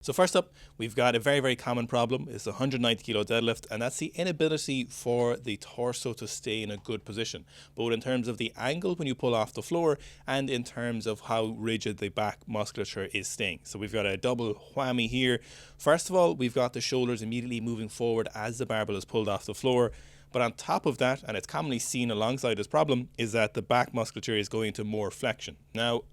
So first up, we've got a very, very common problem. It's a 190 kilo deadlift, and that's the inability for the torso to stay in a good position, both in terms of the angle when you pull off the floor and in terms of how rigid the back musculature is staying. So we've got a double whammy here. First of all, we've got the shoulders immediately moving forward as the barbell is pulled off the floor. But on top of that, and it's commonly seen alongside this problem, is that the back musculature is going to more flexion. Now,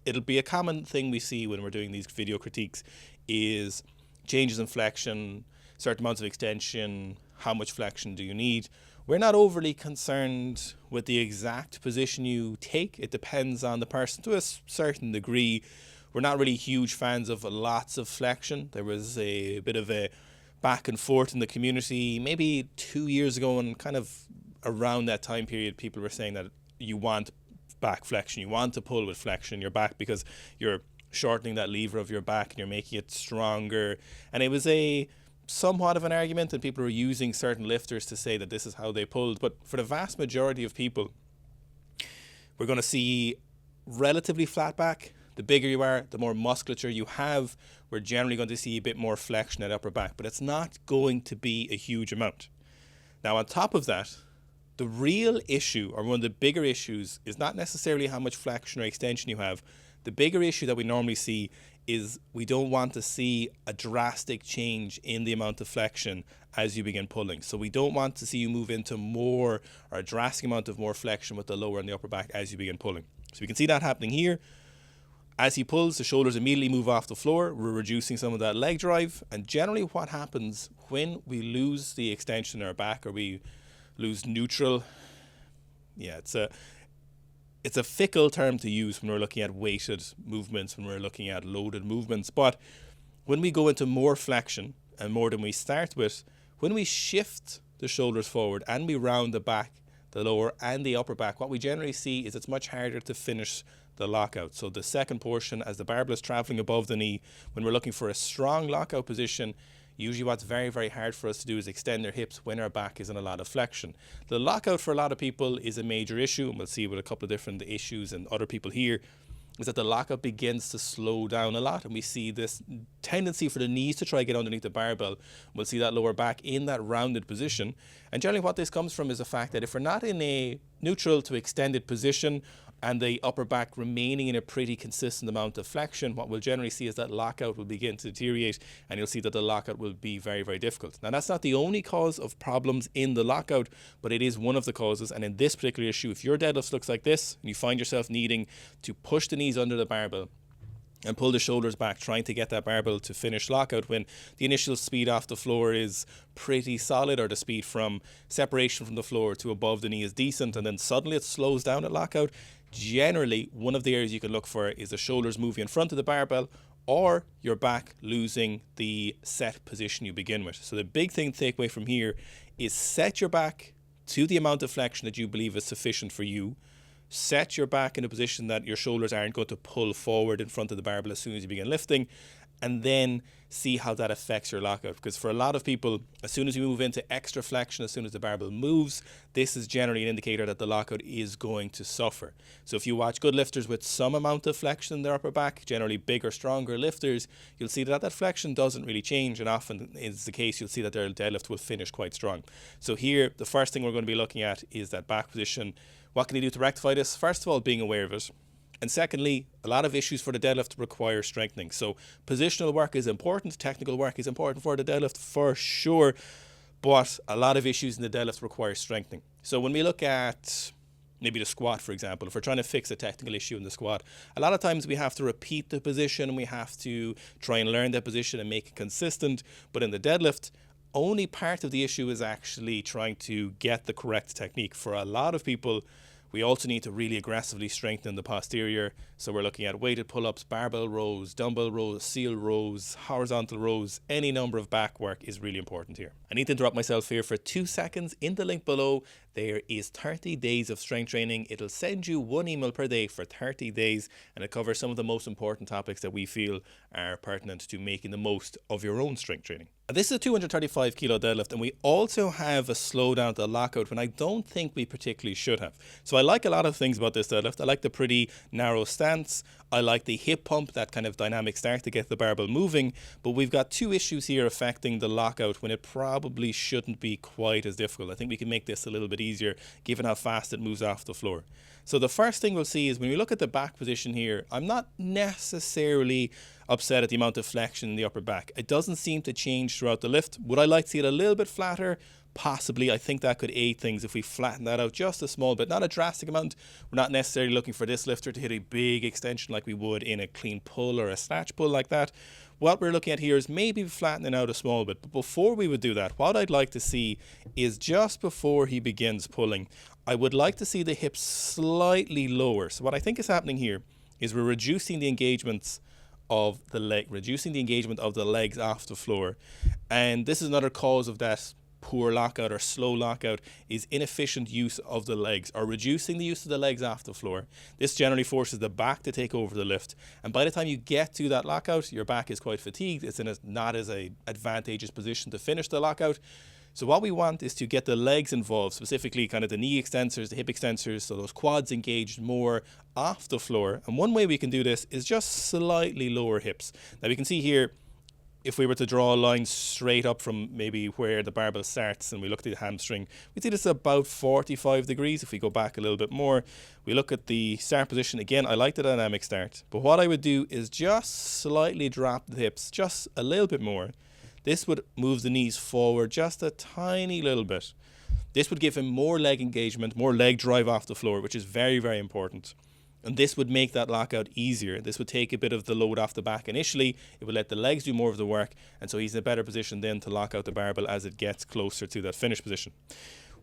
it'll be a common thing we see when we're doing these video critiques is changes in flexion, certain amounts of extension, how much flexion do you need. We're not overly concerned with the exact position you take. It depends on the person to a certain degree. We're not really huge fans of lots of flexion. There was a bit of a back and forth in the community maybe 2 years ago, and kind of around that time period, people were saying that you want back flexion, you want to pull with flexion in your back because you're shortening that lever of your back and you're making it stronger. And it was a somewhat of an argument, and people were using certain lifters to say that this is how they pulled. But for the vast majority of people, we're going to see relatively flat back. The bigger you are, the more musculature you have. We're generally going to see a bit more flexion at upper back, but it's not going to be a huge amount. Now, on top of that, the real issue, or one of the bigger issues, is not necessarily how much flexion or extension you have. The bigger issue that we normally see is we don't want to see a drastic change in the amount of flexion as you begin pulling. So we don't want to see you move into more, or a drastic amount of more flexion with the lower and the upper back as you begin pulling. So we can see that happening here. As he pulls, the shoulders immediately move off the floor. We're reducing some of that leg drive. And generally what happens when we lose the extension in our back, or we lose neutral, it's a fickle term to use when we're looking at weighted movements, when we're looking at loaded movements. But when we go into more flexion, and more than we start with, when we shift the shoulders forward and we round the back, the lower and the upper back, what we generally see is it's much harder to finish the lockout. So the second portion, as the barbell is traveling above the knee, when we're looking for a strong lockout position, usually what's very, very hard for us to do is extend our hips when our back is in a lot of flexion. The lockout for a lot of people is a major issue, and we'll see with a couple of different issues and other people here, is that the lockout begins to slow down a lot, and we see this tendency for the knees to try to get underneath the barbell. We'll see that lower back in that rounded position. And generally what this comes from is the fact that if we're not in a neutral to extended position, and the upper back remaining in a pretty consistent amount of flexion, what we'll generally see is that lockout will begin to deteriorate, and you'll see that the lockout will be very, very difficult. Now, that's not the only cause of problems in the lockout, but it is one of the causes. And in this particular issue, if your deadlift looks like this, and you find yourself needing to push the knees under the barbell and pull the shoulders back, trying to get that barbell to finish lockout when the initial speed off the floor is pretty solid, or the speed from separation from the floor to above the knee is decent, and then suddenly it slows down at lockout, generally one of the areas you can look for is the shoulders moving in front of the barbell, or your back losing the set position you begin with. So the big thing to take away from here is set your back to the amount of flexion that you believe is sufficient for you. Set your back in a position that your shoulders aren't going to pull forward in front of the barbell as soon as you begin lifting, and then see how that affects your lockout. Because for a lot of people, as soon as you move into extra flexion, as soon as the barbell moves, this is generally an indicator that the lockout is going to suffer. So if you watch good lifters with some amount of flexion in their upper back, generally bigger, stronger lifters, you'll see that that flexion doesn't really change, and often is the case, you'll see that their deadlift will finish quite strong. So here, the first thing we're going to be looking at is that back position. What can you do to rectify this? First of all, being aware of it. And secondly, a lot of issues for the deadlift require strengthening. So positional work is important, technical work is important for the deadlift for sure, but a lot of issues in the deadlift require strengthening. So when we look at maybe the squat, for example, if we're trying to fix a technical issue in the squat, a lot of times we have to repeat the position, we have to try and learn that position and make it consistent. But in the deadlift, only part of the issue is actually trying to get the correct technique. For a lot of people, we also need to really aggressively strengthen the posterior. So we're looking at weighted pull-ups, barbell rows, dumbbell rows, seal rows, horizontal rows. Any number of back work is really important here. I need to interrupt myself here for 2 seconds. In the link below, there is 30 days of strength training. It'll send you 1 email per day for 30 days, and it covers some of the most important topics that we feel are pertinent to making the most of your own strength training. This is a 235 kilo deadlift, and we also have a slowdown to the lockout when I don't think we particularly should have. So I like a lot of things about this deadlift. I like the pretty narrow stance. I like the hip pump, that kind of dynamic start to get the barbell moving, but we've got two issues here affecting the lockout when it probably shouldn't be quite as difficult. I think we can make this a little bit easier given how fast it moves off the floor. So the first thing we'll see is when we look at the back position here, I'm not necessarily upset at the amount of flexion in the upper back. It doesn't seem to change throughout the lift. Would I like to see it a little bit flatter? Possibly. I think that could aid things if we flatten that out just a small bit, not a drastic amount. We're not necessarily looking for this lifter to hit a big extension like we would in a clean pull or a snatch pull like that. What we're looking at here is maybe flattening out a small bit. But before we would do that, what I'd like to see is just before he begins pulling, I would like to see the hips slightly lower. So what I think is happening here is we're reducing the engagements of the leg, reducing the engagement of the legs off the floor. And this is another cause of that poor lockout or slow lockout, is inefficient use of the legs or reducing the use of the legs off the floor. This generally forces the back to take over the lift, and by the time you get to that lockout, your back is quite fatigued. It's in a not as a advantageous position to finish the lockout. So what we want is to get the legs involved, specifically kind of the knee extensors, the hip extensors, so those quads engaged more off the floor. And one way we can do this is just slightly lower hips. Now we can see here, if we were to draw a line straight up from maybe where the barbell starts and we look at the hamstring, we see this is about 45 degrees. If we go back a little bit more, we look at the start position. Again, I like the dynamic start, but what I would do is just slightly drop the hips just a little bit more. This would move the knees forward just a tiny little bit. This would give him more leg engagement, more leg drive off the floor, which is very, very important. And this would make that lockout easier. This would take a bit of the load off the back initially. It would let the legs do more of the work. And so he's in a better position then to lock out the barbell as it gets closer to that finish position.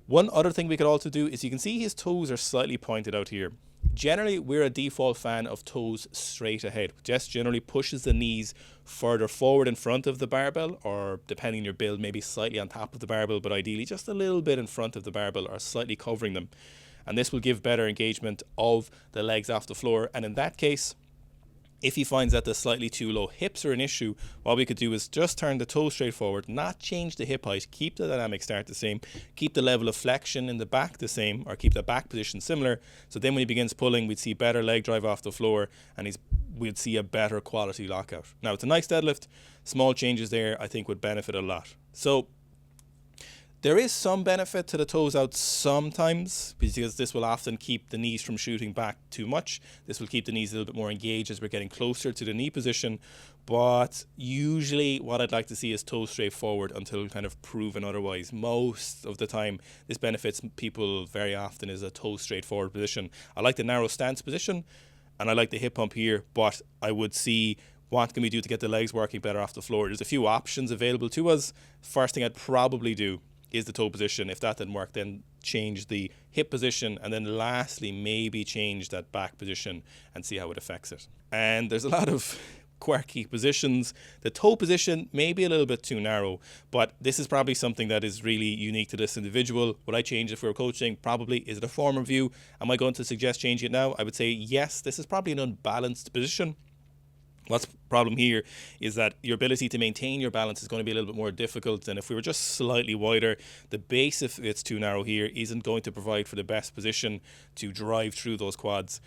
One other thing we could also do is you can see his toes are slightly pointed out here. Generally, we're a default fan of toes straight ahead. Just generally pushes the knees further forward in front of the barbell, or depending on your build, maybe slightly on top of the barbell, but ideally just a little bit in front of the barbell or slightly covering them. And this will give better engagement of the legs off the floor. And in that case, if he finds that the slightly too low hips are an issue, what we could do is just turn the toes straight forward, not change the hip height, keep the dynamic start the same, keep the level of flexion in the back the same, or keep the back position similar. So then when he begins pulling, we'd see better leg drive off the floor, and we'd see a better quality lockout. Now, it's a nice deadlift. Small changes there, I think, would benefit a lot. So there is some benefit to the toes out sometimes, because this will often keep the knees from shooting back too much. This will keep the knees a little bit more engaged as we're getting closer to the knee position. But usually what I'd like to see is toes straight forward until kind of proven otherwise. Most of the time, this benefits people very often is a toes straight forward position. I like the narrow stance position, and I like the hip pump here, but I would see what can we do to get the legs working better off the floor. There's a few options available to us. First thing I'd probably do is the toe position. If that didn't work, then change the hip position, and then lastly maybe change that back position and see how it affects it. And there's a lot of quirky positions. The toe position may be a little bit too narrow, but this is probably something that is really unique to this individual. Would I change it if we were coaching? Probably. Is it a form review? Am I going to suggest changing it now? I would say yes. This is probably an unbalanced position. What's the problem here is that your ability to maintain your balance is going to be a little bit more difficult than if we were just slightly wider. The base, if it's too narrow here, isn't going to provide for the best position to drive through those quads.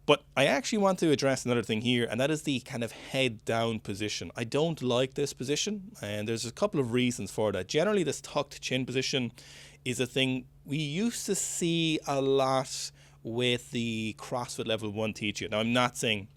But I actually want to address another thing here, and that is the kind of head down position. I don't like this position, and there's a couple of reasons for that. Generally, this tucked chin position is a thing we used to see a lot with the CrossFit Level 1 teaching. Now, I'm not saying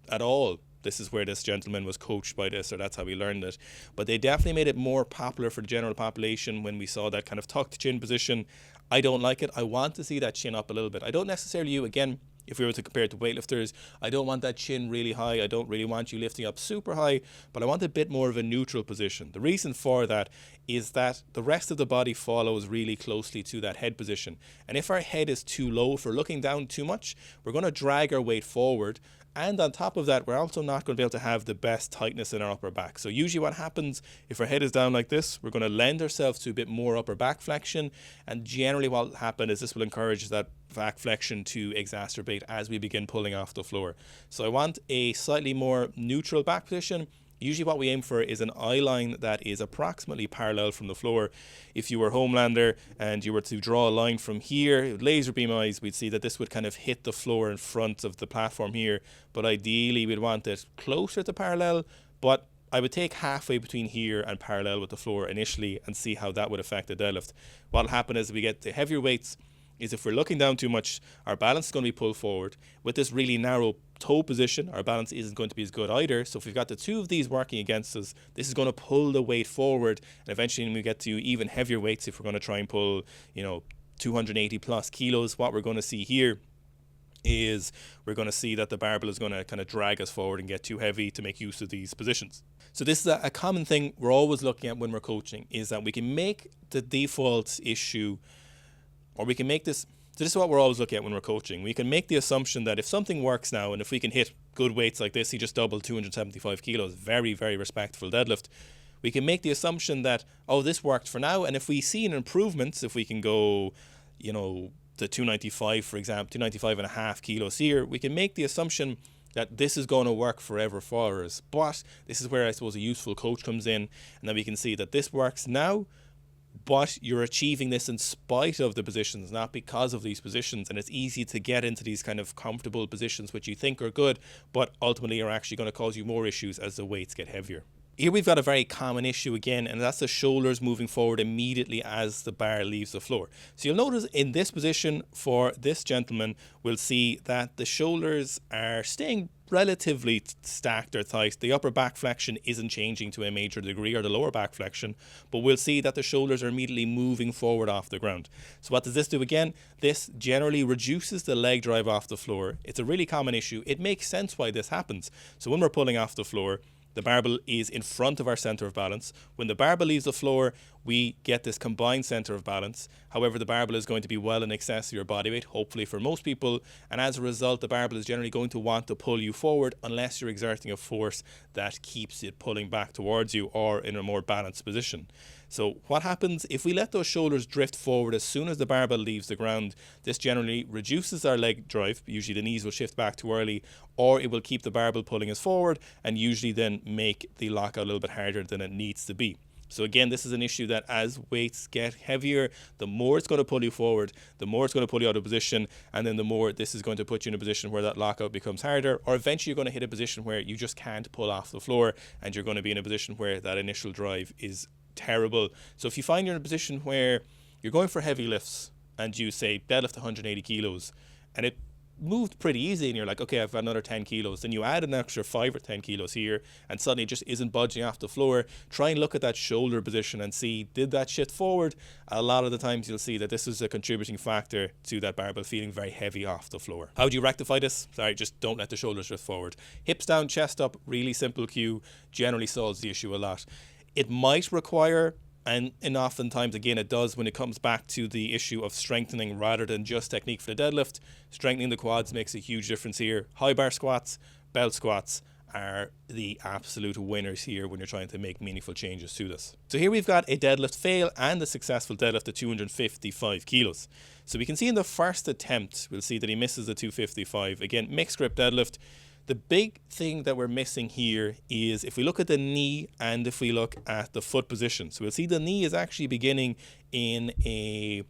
at all this is where this gentleman was coached by this, or that's how he learned it. But they definitely made it more popular for the general population when we saw that kind of tucked chin position. I don't like it. I want to see that chin up a little bit. I don't necessarily, again, if we were to compare it to weightlifters, I don't want that chin really high. I don't really want you lifting up super high, but I want a bit more of a neutral position. The reason for that is that the rest of the body follows really closely to that head position. And if our head is too low, if we're looking down too much, we're going to drag our weight forward. And on top of that, we're also not going to be able to have the best tightness in our upper back. So usually what happens if our head is down like this, we're going to lend ourselves to a bit more upper back flexion. And generally what will happen is this will encourage that back flexion to exacerbate as we begin pulling off the floor. So I want a slightly more neutral back position. Usually what we aim for is an eye line that is approximately parallel from the floor. If you were Homelander and you were to draw a line from here, laser beam eyes, we'd see that this would kind of hit the floor in front of the platform here. But ideally we'd want it closer to parallel, but I would take halfway between here and parallel with the floor initially and see how that would affect the deadlift. What'll happen as we get to heavier weights is if we're looking down too much, our balance is going to be pulled forward. With this really narrow toe position, our balance isn't going to be as good either. So if we've got the two of these working against us, this is going to pull the weight forward. And eventually when we get to even heavier weights, if we're going to try and pull, 280 plus kilos, what we're going to see here is we're going to see that the barbell is going to kind of drag us forward and get too heavy to make use of these positions. So this is a common thing we're always looking at when we're coaching, is that we can make the default issue, or we can make this, so this is what we're always looking at when we're coaching. We can make the assumption that if something works now, and if we can hit good weights like this, he just doubled 275 kilos, very, very respectful deadlift. We can make the assumption that, oh, this worked for now. And if we see an improvement, if we can go, to 295, for example, 295 and a half kilos here, we can make the assumption that this is going to work forever for us. But this is where I suppose a useful coach comes in, and then we can see that this works now, but you're achieving this in spite of the positions, not because of these positions. And it's easy to get into these kind of comfortable positions which you think are good, but ultimately are actually going to cause you more issues as the weights get heavier. Here we've got a very common issue again, and that's the shoulders moving forward immediately as the bar leaves the floor. So you'll notice in this position for this gentleman, we'll see that the shoulders are staying relatively stacked or tight. The upper back flexion isn't changing to a major degree, or the lower back flexion, but we'll see that the shoulders are immediately moving forward off the ground. So what does this do again? This generally reduces the leg drive off the floor. It's a really common issue. It makes sense why this happens. So when we're pulling off the floor, the barbell is in front of our center of balance. When the barbell leaves the floor, we get this combined center of balance. However, the barbell is going to be well in excess of your body weight, hopefully for most people. And as a result, the barbell is generally going to want to pull you forward unless you're exerting a force that keeps it pulling back towards you or in a more balanced position. So what happens if we let those shoulders drift forward as soon as the barbell leaves the ground? This generally reduces our leg drive. Usually the knees will shift back too early, or it will keep the barbell pulling us forward and usually then make the lockout a little bit harder than it needs to be. So again, this is an issue that as weights get heavier, the more it's going to pull you forward, the more it's going to pull you out of position, and then the more this is going to put you in a position where that lockout becomes harder, or eventually you're going to hit a position where you just can't pull off the floor, and you're going to be in a position where that initial drive is terrible. So if you find you're in a position where you're going for heavy lifts and you say deadlift 180 kilos and it moved pretty easy and you're like, okay, I've got another 10 kilos, then you add an extra 5 or 10 kilos here and suddenly it just isn't budging off the floor, try and look at that shoulder position and see, did that shift forward? A lot of the times you'll see that this is a contributing factor to that barbell feeling very heavy off the floor. How do you rectify this? Sorry, just don't let the shoulders drift forward. Hips down, chest up, really simple cue, generally solves the issue a lot. It might require, and oftentimes again it does when it comes back to the issue of strengthening rather than just technique for the deadlift, strengthening the quads makes a huge difference here. High bar squats, belt squats are the absolute winners here when you're trying to make meaningful changes to this. So here we've got a deadlift fail and a successful deadlift at 255 kilos. So we can see in the first attempt, we'll see that he misses the 255. Again, mixed grip deadlift. The big thing that we're missing here is if we look at the knee and if we look at the foot position. So we'll see the knee is actually beginning in a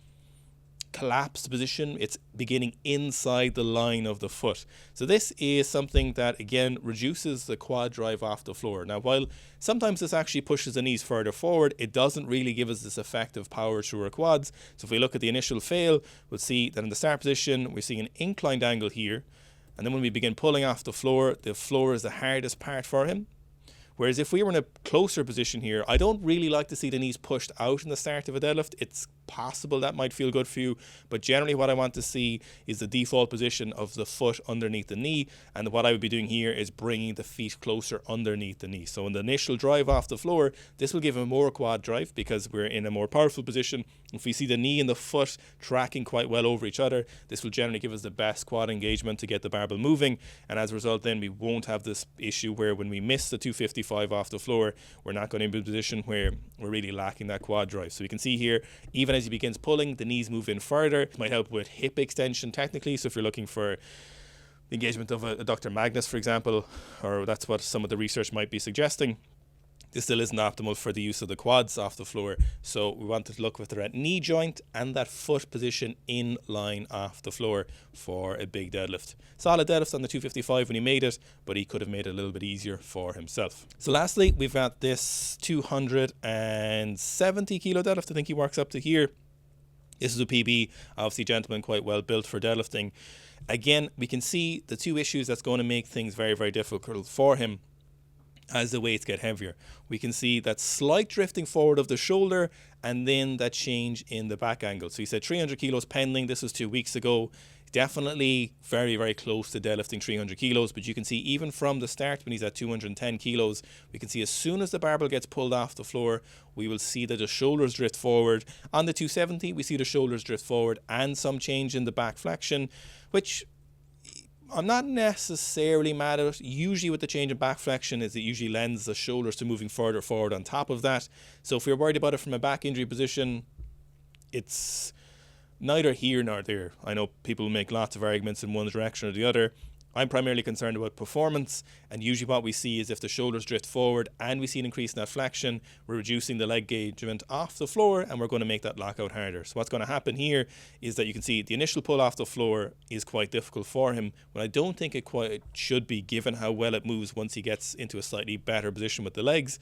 collapsed position. It's beginning inside the line of the foot. So this is something that again reduces the quad drive off the floor. Now while sometimes this actually pushes the knees further forward, it doesn't really give us this effective power through our quads. So if we look at the initial fail, we'll see that in the start position we're seeing an inclined angle here. And then when we begin pulling off the floor is the hardest part for him. Whereas if we were in a closer position here, I don't really like to see the knees pushed out in the start of a deadlift. It's possible that might feel good for you, but generally what I want to see is the default position of the foot underneath the knee, and what I would be doing here is bringing the feet closer underneath the knee. So in the initial drive off the floor, this will give a more quad drive because we're in a more powerful position. If we see the knee and the foot tracking quite well over each other, this will generally give us the best quad engagement to get the barbell moving, and as a result then we won't have this issue where when we miss the 255 off the floor, we're not going to be in a position where we're really lacking that quad drive. So we can see here, even as he begins pulling, the knees move in further. It might help with hip extension technically. So if you're looking for the engagement of a Dr. Magnus, for example, or that's what some of the research might be suggesting. This still isn't optimal for the use of the quads off the floor. So we want to look with the right knee joint and that foot position in line off the floor for a big deadlift. Solid deadlift on the 255 when he made it, but he could have made it a little bit easier for himself. So lastly, we've got this 270 kilo deadlift. I think he works up to here. This is a PB, obviously gentleman quite well built for deadlifting. Again, we can see the two issues that's going to make things very, very difficult for him as the weights get heavier. We can see that slight drifting forward of the shoulder and then that change in the back angle. So he said 300 kilos pending. This was 2 weeks ago. Definitely very, very close to deadlifting 300 kilos. But you can see even from the start when he's at 210 kilos, we can see as soon as the barbell gets pulled off the floor, we will see that the shoulders drift forward. On the 270, we see the shoulders drift forward and some change in the back flexion, which I'm not necessarily mad at. Usually with the change in back flexion is it usually lends the shoulders to moving further forward on top of that. So if you're worried about it from a back injury position, it's neither here nor there. I know people make lots of arguments in one direction or the other. I'm primarily concerned about performance, and usually what we see is if the shoulders drift forward and we see an increase in that flexion, we're reducing the leg engagement off the floor and we're going to make that lockout harder. So what's going to happen here is that you can see the initial pull off the floor is quite difficult for him, but I don't think it quite should be given how well it moves once he gets into a slightly better position with the legs.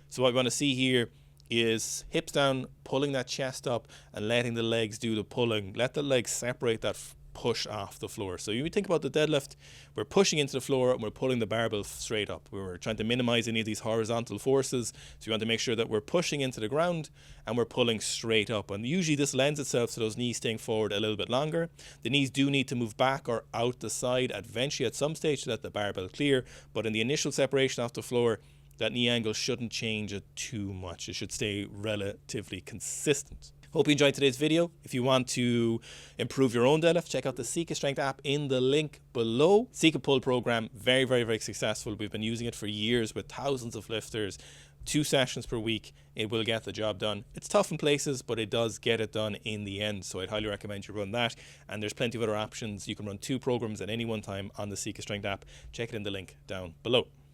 So what we want to see here is hips down, pulling that chest up and letting the legs do the pulling. Let the legs separate that push off the floor. So you think about the deadlift, we're pushing into the floor and we're pulling the barbell straight up. We're trying to minimize any of these horizontal forces. So you want to make sure that we're pushing into the ground and we're pulling straight up. And usually this lends itself to those knees staying forward a little bit longer. The knees do need to move back or out the side eventually at some stage to let the barbell clear. But in the initial separation off the floor, that knee angle shouldn't change it too much. It should stay relatively consistent. Hope you enjoyed today's video. If you want to improve your own deadlift, check out the Sika Strength app in the link below. Sika Pull program, very, very, very successful. We've been using it for years with thousands of lifters. 2 sessions per week. It will get the job done. It's tough in places, but it does get it done in the end. So I'd highly recommend you run that. And there's plenty of other options. You can run 2 programs at any one time on the Sika Strength app. Check it in the link down below.